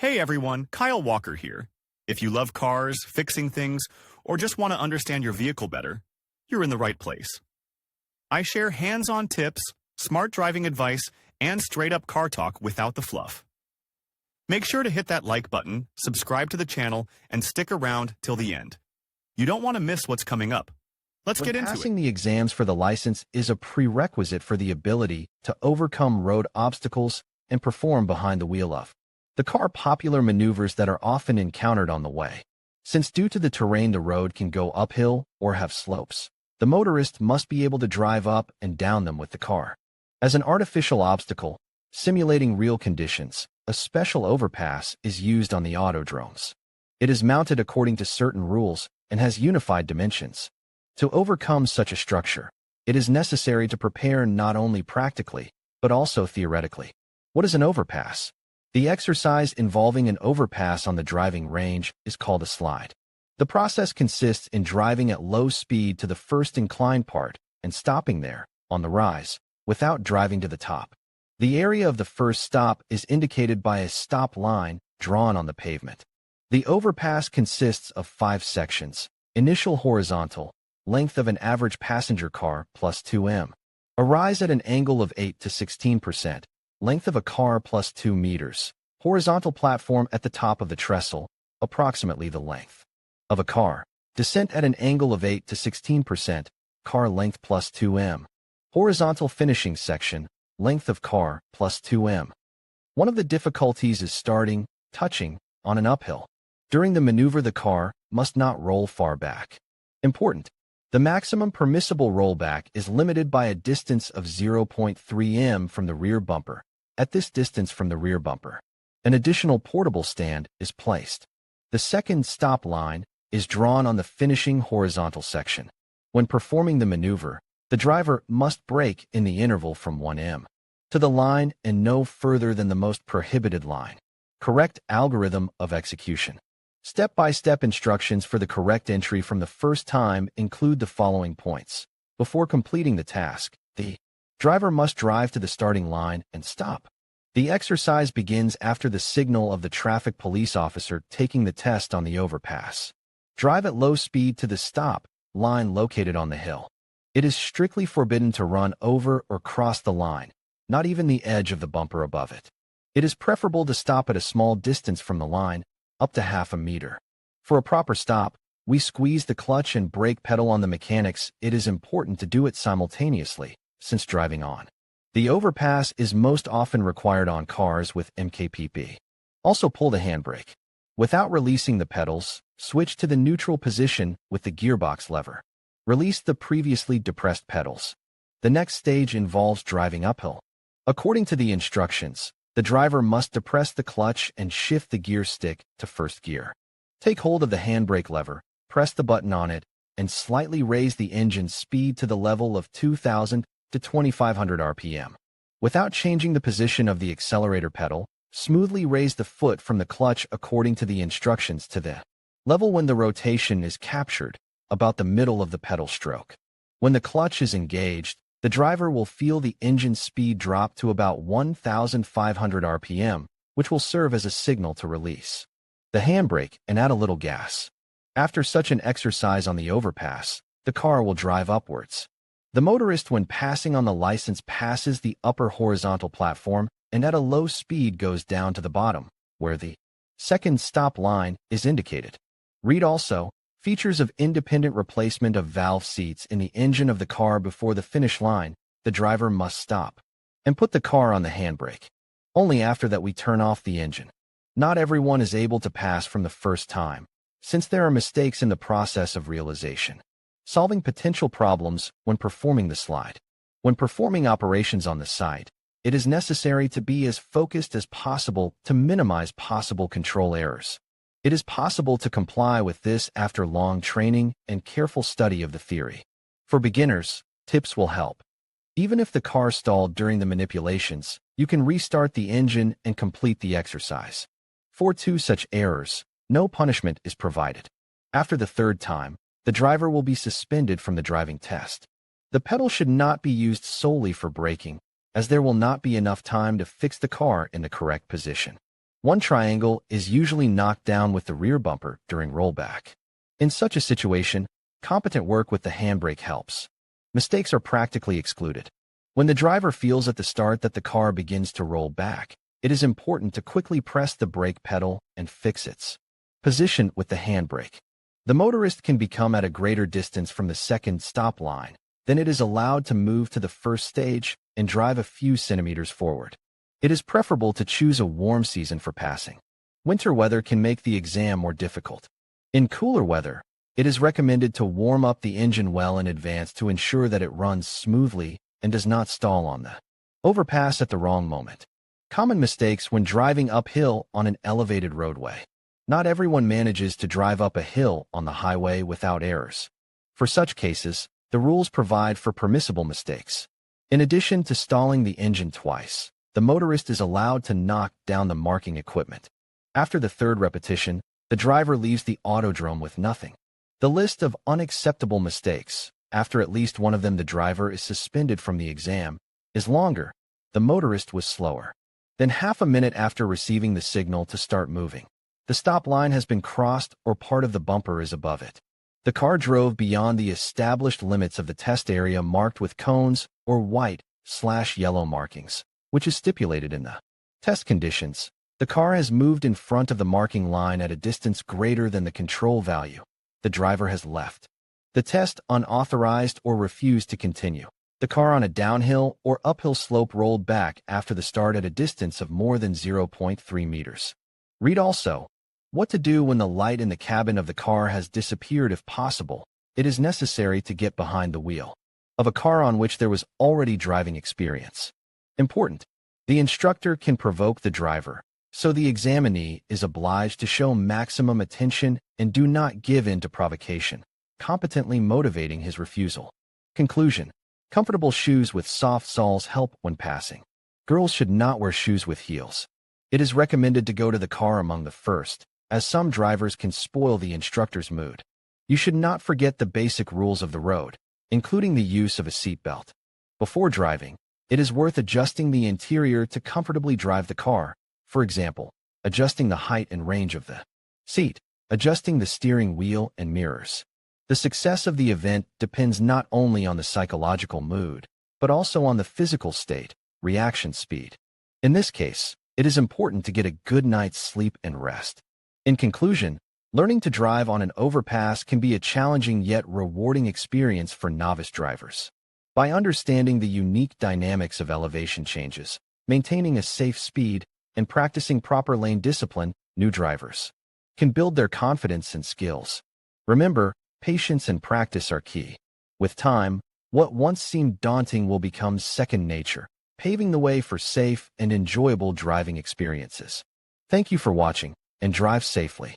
Hey everyone, Kyle Walker here. If you love cars, fixing things, or just want to understand your vehicle better, you're in the right place. I share hands-on tips, smart driving advice, and straight-up car talk without the fluff. Make sure to hit that like button, subscribe to the channel, and stick around till the end. You don't want to miss what's coming up. Let's get into it. Passing the exams for the license is a prerequisite for the ability to overcome road obstacles and perform behind the wheel of the car popular maneuvers that are often encountered on the way. Since due to the terrain the road can go uphill or have slopes, the motorist must be able to drive up and down them with the car. As an artificial obstacle, simulating real conditions, a special overpass is used on the autodromes. It is mounted according to certain rules and has unified dimensions. To overcome such a structure, it is necessary to prepare not only practically, but also theoretically. What is an overpass? The exercise involving an overpass on the driving range is called a slide. The process consists in driving at low speed to the first inclined part and stopping there, on the rise, without driving to the top. The area of the first stop is indicated by a stop line drawn on the pavement. The overpass consists of 5 sections: initial horizontal, length of an average passenger car plus 2m. A rise at an angle of 8 to 16%, length of a car plus 2 meters. Horizontal platform at the top of the trestle, approximately the length of a car. Descent at an angle of 8 to 16%, car length plus 2m. Horizontal finishing section, length of car plus 2m. One of the difficulties is starting, touching, on an uphill. During the maneuver the car must not roll far back. Important: the maximum permissible rollback is limited by a distance of 0.3 m from the rear bumper. At this distance from the rear bumper, an additional portable stand is placed. The second stop line is drawn on the finishing horizontal section. When performing the maneuver, the driver must brake in the interval from 1 m to the line and no further than the most prohibited line. Correct algorithm of execution. Step-by-step instructions for the correct entry from the first time include the following points. Before completing the task, the driver must drive to the starting line and stop. The exercise begins after the signal of the traffic police officer taking the test on the overpass. Drive at low speed to the stop line located on the hill. It is strictly forbidden to run over or cross the line, not even the edge of the bumper above it. It is preferable to stop at a small distance from the line, up to half a meter. For a proper stop, we squeeze the clutch and brake pedal on the mechanics. It is important to do it simultaneously, since driving on the overpass is most often required on cars with MKPP. Also pull the handbrake. Without releasing the pedals, switch to the neutral position with the gearbox lever. Release the previously depressed pedals. The next stage involves driving uphill. According to the instructions, the driver must depress the clutch and shift the gear stick to first gear. Take hold of the handbrake lever, press the button on it, and slightly raise the engine speed to the level of 2,000 to 2,500 RPM. Without changing the position of the accelerator pedal, smoothly raise the foot from the clutch according to the instructions to the level when the rotation is captured, about the middle of the pedal stroke. When the clutch is engaged, the driver will feel the engine speed drop to about 1,500 RPM, which will serve as a signal to release the handbrake and add a little gas. After such an exercise on the overpass, the car will drive upwards. The motorist, when passing on the license, passes the upper horizontal platform and at a low speed goes down to the bottom, where the second stop line is indicated. Read also, features of independent replacement of valve seats in the engine of the car before the finish line. The driver must stop and put the car on the handbrake. Only after that we turn off the engine. Not everyone is able to pass from the first time, since there are mistakes in the process of realization. Solving potential problems when performing the slide. When performing operations on the site, it is necessary to be as focused as possible to minimize possible control errors. It is possible to comply with this after long training and careful study of the theory. For beginners, tips will help. Even if the car stalled during the manipulations, you can restart the engine and complete the exercise. For 2 such errors, no punishment is provided. After the 3rd time, the driver will be suspended from the driving test. The pedal should not be used solely for braking, as there will not be enough time to fix the car in the correct position. One triangle is usually knocked down with the rear bumper during rollback. In such a situation, competent work with the handbrake helps. Mistakes are practically excluded. When the driver feels at the start that the car begins to roll back, it is important to quickly press the brake pedal and fix its position with the handbrake. The motorist can become at a greater distance from the second stop line, then it is allowed to move to the first stage and drive a few centimeters forward. It is preferable to choose a warm season for passing. Winter weather can make the exam more difficult. In cooler weather, it is recommended to warm up the engine well in advance to ensure that it runs smoothly and does not stall on the overpass at the wrong moment. Common mistakes when driving uphill on an elevated roadway. Not everyone manages to drive up a hill on the highway without errors. For such cases, the rules provide for permissible mistakes. In addition to stalling the engine twice, the motorist is allowed to knock down the marking equipment. After the third repetition, the driver leaves the autodrome with nothing. The list of unacceptable mistakes, after at least one of them the driver is suspended from the exam, is longer. The motorist was slower than half a minute after receiving the signal to start moving. The stop line has been crossed or part of the bumper is above it. The car drove beyond the established limits of the test area marked with cones or white/yellow markings, which is stipulated in the test conditions. The car has moved in front of the marking line at a distance greater than the control value. The driver has left the test unauthorized or refused to continue. The car on a downhill or uphill slope rolled back after the start at a distance of more than 0.3 meters. Read also, what to do when the light in the cabin of the car has disappeared if possible. It is necessary to get behind the wheel of a car on which there was already driving experience. Important. The instructor can provoke the driver, so the examinee is obliged to show maximum attention and do not give in to provocation, competently motivating his refusal. Conclusion. Comfortable shoes with soft soles help when passing. Girls should not wear shoes with heels. It is recommended to go to the car among the first, as some drivers can spoil the instructor's mood. You should not forget the basic rules of the road, including the use of a seatbelt. Before driving, it is worth adjusting the interior to comfortably drive the car, for example, adjusting the height and range of the seat, adjusting the steering wheel and mirrors. The success of the event depends not only on the psychological mood, but also on the physical state, reaction speed. In this case, it is important to get a good night's sleep and rest. In conclusion, learning to drive on an overpass can be a challenging yet rewarding experience for novice drivers. By understanding the unique dynamics of elevation changes, maintaining a safe speed, and practicing proper lane discipline, new drivers can build their confidence and skills. Remember, patience and practice are key. With time, what once seemed daunting will become second nature, paving the way for safe and enjoyable driving experiences. Thank you for watching, and drive safely.